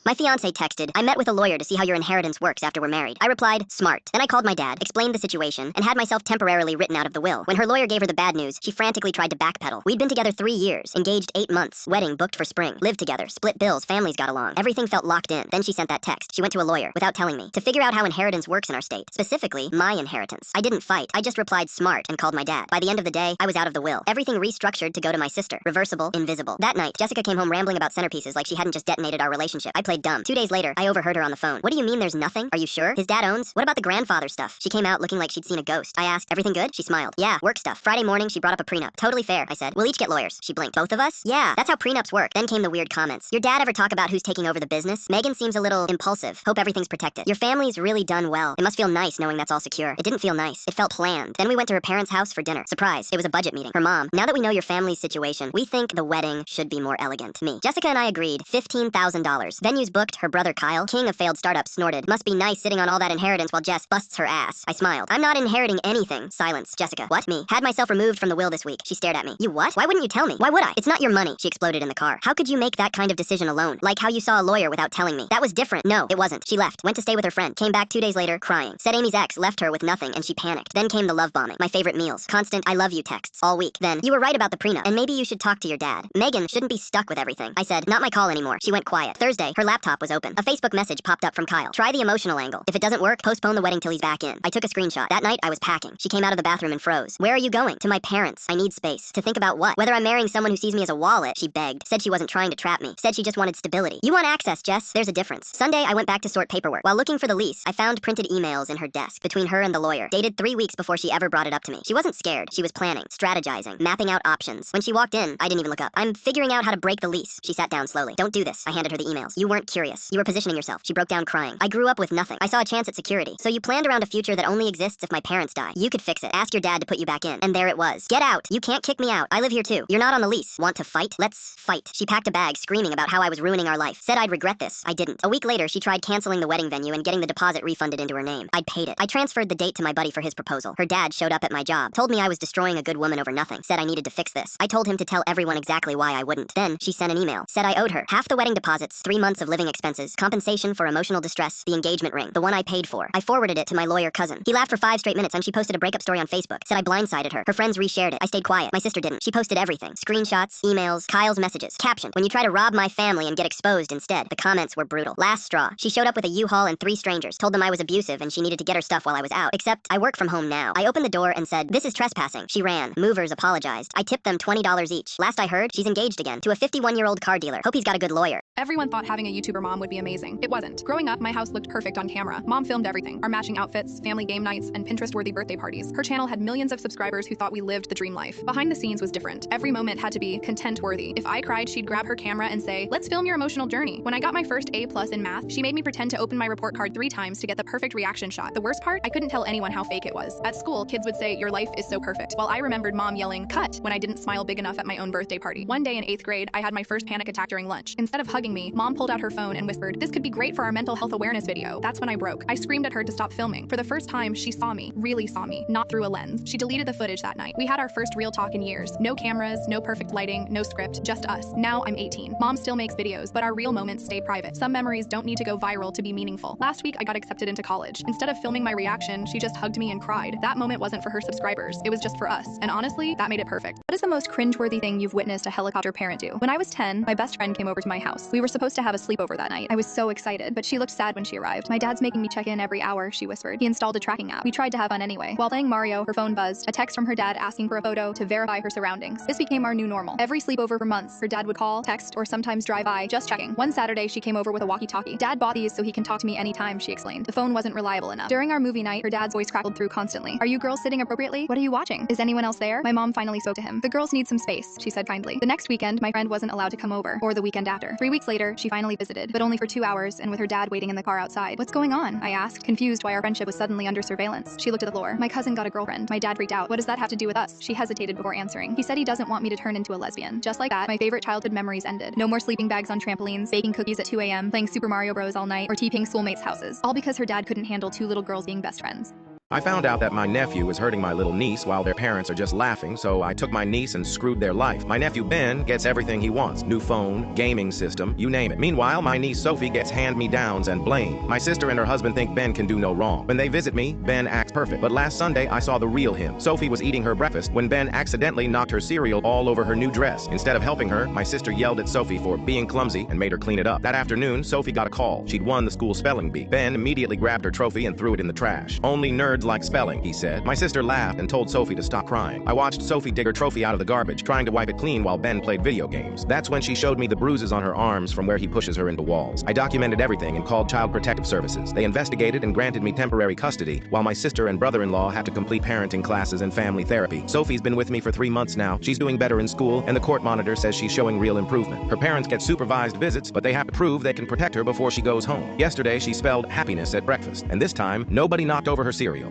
My fiance texted, I met with a lawyer to see how your inheritance works after we're married. I replied, smart. Then I called my dad, explained the situation, and had myself temporarily written out of the will. When her lawyer gave her the bad news, she frantically tried to backpedal. We'd been together 3 years, engaged 8 months, wedding booked for spring, lived together, split bills, families got along. Everything felt locked in. Then she sent that text. She went to a lawyer, without telling me, to figure out how inheritance works in our state. Specifically, my inheritance. I didn't fight. I just replied smart and called my dad. By the end of the day, I was out of the will. Everything restructured to go to my sister. Reversible, invisible. That night, Jessica came home rambling about centerpieces like she hadn't just detonated our relationship. I played dumb. 2 days later, I overheard her on the phone. What do you mean there's nothing? Are you sure? His dad owns? What about the grandfather stuff? She came out looking like she'd seen a ghost. I asked, everything good? She smiled. Yeah, work stuff. Friday morning, she brought up a prenup. Totally fair, I said. We'll each get lawyers. She blinked. Both of us? Yeah, that's how prenups work. Then came the weird comments. Your dad ever talk about who's taking over the business? Megan seems a little impulsive. Hope everything's protected. Your family's really done well. It must feel nice knowing that's all secure. It didn't feel nice. It felt planned. Then we went to her parents' house for dinner. Surprise. It was a budget meeting. Her mom. Now that we know your family's situation, we think the wedding should be more elegant. Me. Jessica and I agreed. $15,000. Venues booked. Her brother Kyle, king of failed startups, snorted. Must be nice sitting on all that inheritance while Jess busts her ass. I smiled. I'm not inheriting anything. Silence. Jessica. What? Me. Had myself removed from the will this week. She stared at me. You what? Why wouldn't you tell me? Why would I? It's not your money. She exploded in the car. How could you make that kind of decision alone? Like how you saw a lawyer without telling me. That was different. No, it wasn't. She left. Went to stay with her friend. Came back 2 days later, crying. Said Amy's ex left her with nothing and she panicked. Then came the love bombing. My favorite meals. Constant I love you texts. All week. Then, you were right about the prenup. And maybe you should talk to your dad. Megan shouldn't be stuck with everything. I said, not my call anymore. She went quiet. Thursday, her laptop was open. A Facebook message popped up from Kyle. Try the emotional angle. If it doesn't work, postpone the wedding till he's back in. I took a screenshot. That night, I was packing. She came out of the bathroom and froze. Where are you going? To my parents. I need space. To think about what? Whether I'm marrying someone who sees me as a wallet, she begged. Said she wasn't trying to trap me. Said she just wanted stability. You want access, Jess. There's a difference. Sunday, I went back to sort paperwork. While looking for the lease, I found printed emails in her desk between her and the lawyer, dated 3 weeks before she ever brought it up to me. She wasn't scared. She was planning, strategizing, mapping out options. When she walked in, I didn't even look up. I'm figuring out how to break the lease. She sat down slowly. Don't do this. I handed her the emails. You weren't curious. You were positioning yourself. She broke down crying. I grew up with nothing. I saw a chance at security. So you planned around a future that only exists if my parents die. You could fix it. Ask your dad to put you back in. And there it was. Get out. You can't kick me out. I live here too. You're not on the lease. Want to fight? Let's fight. She packed a bag, screaming about how I was ruining our life. Said I'd regret this. I didn't. A week later, she tried canceling the wedding venue and getting the deposit refunded into her name. I'd paid it. I transferred the date to my buddy for his proposal. Her dad showed up at my job. Told me I was destroying a good woman over nothing. Said I needed to fix this. I told him to tell everyone exactly why I wouldn't. Then, she sent an email. Said I owed her half the wedding deposits, 3 months of living expenses, compensation for emotional distress, the engagement ring, the one I paid for. I forwarded it to my lawyer cousin. He laughed for 5 straight minutes and she posted a breakup story on Facebook. Said I blindsided her. Her friends reshared it. I stayed quiet. My sister didn't. She posted everything. Screenshots, emails, Kyle's messages. Caption, when you try to rob my family and get exposed instead. The comments were brutal. Last straw. She showed up with a U-Haul and 3 strangers. Told them I was abusive and she needed to get her stuff while I was out. Except, I work from home now. I opened the door and said, this is trespassing. She ran. Movers apologized. I tipped them $20 each. Last I heard, she's engaged again to a 51-year-old car dealer. Hope he's got a good lawyer. Everyone thought having a YouTuber mom would be amazing. It wasn't. Growing up, my house looked perfect on camera. Mom filmed everything. Our matching outfits, family game nights, and Pinterest-worthy birthday parties. Her channel had millions of subscribers who thought we lived the dream life. Behind the scenes was different. Every moment had to be content-worthy. If I cried, she'd grab her camera and say, let's film your emotional journey. When I got my first A+ in math, she made me pretend to open my report card 3 times to get the perfect reaction shot. The worst part, I couldn't tell anyone how fake it was. At school, kids would say, your life is so perfect, while I remembered mom yelling, cut, when I didn't smile big enough at my own birthday party. One day in 8th grade, I had my first panic attack during lunch. Instead of hugging me, mom pulled out her phone and whispered, this could be great for our mental health awareness video. That's when I broke. I screamed at her to stop filming. For the first time, she saw me, really saw me, not through a lens. She deleted the footage that night. We had our first real talk in years. No cameras, no perfect lighting, no script, just us. Now I'm 18. Mom still makes videos, but our real moments stay private. Some memories don't need to go viral to be meaningful. Last week, I got accepted into college. Instead of filming my reaction, she just hugged me and cried. That moment wasn't for her subscribers. It was just for us. And honestly, that made it perfect. What is the most cringeworthy thing you've witnessed a helicopter parent do? When I was 10, my best friend came over to my house. We were supposed to have a sleepover that night. I was so excited, but she looked sad when she arrived. My dad's making me check in every hour, she whispered. He installed a tracking app. We tried to have fun anyway. While playing Mario, her phone buzzed. A text from her dad asking for a photo to verify her surroundings. This became our new normal. Every sleepover for months, her dad would call, text, or sometimes drive by, just checking. One Saturday, she came over with a walkie-talkie. Dad bought these so he can talk to me anytime, she explained. The phone wasn't reliable enough. During our movie night, her dad's voice crackled through constantly. Are you girls sitting appropriately? What are you watching? Is anyone else there? My mom finally spoke to him. The girls need some space, she said kindly. The next weekend, my friend wasn't allowed to come over, or the weekend after. 3 weeks later, she finally visited, but only for 2 hours and with her dad waiting in the car outside. What's going on? I asked, confused why our friendship was suddenly under surveillance. She looked at the floor. My cousin got a girlfriend. My dad freaked out. What does that have to do with us? She hesitated before answering. He said he doesn't want me to turn into a lesbian. Just like that, my favorite childhood memories ended. No more sleeping bags on trampolines, baking cookies at 2 a.m., playing Super Mario Bros all night, or TPing schoolmates' houses. All because her dad couldn't handle 2 little girls being best friends. I found out that my nephew is hurting my little niece while their parents are just laughing, so I took my niece and screwed their life. My nephew Ben gets everything he wants. New phone, gaming system, you name it. Meanwhile, my niece Sophie gets hand-me-downs and blame. My sister and her husband think Ben can do no wrong. When they visit me, Ben acts perfect. But last Sunday, I saw the real him. Sophie was eating her breakfast when Ben accidentally knocked her cereal all over her new dress. Instead of helping her, my sister yelled at Sophie for being clumsy and made her clean it up. That afternoon, Sophie got a call. She'd won the school spelling bee. Ben immediately grabbed her trophy and threw it in the trash. Only nerds like spelling, he said. My sister laughed and told Sophie to stop crying. I watched Sophie dig her trophy out of the garbage, trying to wipe it clean while Ben played video games. That's when she showed me the bruises on her arms from where he pushes her into walls. I documented everything and called Child Protective Services. They investigated and granted me temporary custody, while my sister and brother-in-law have to complete parenting classes and family therapy. Sophie's been with me for 3 months now. She's doing better in school, and the court monitor says she's showing real improvement. Her parents get supervised visits, but they have to prove they can protect her before she goes home. Yesterday, she spelled happiness at breakfast, and this time, nobody knocked over her cereal.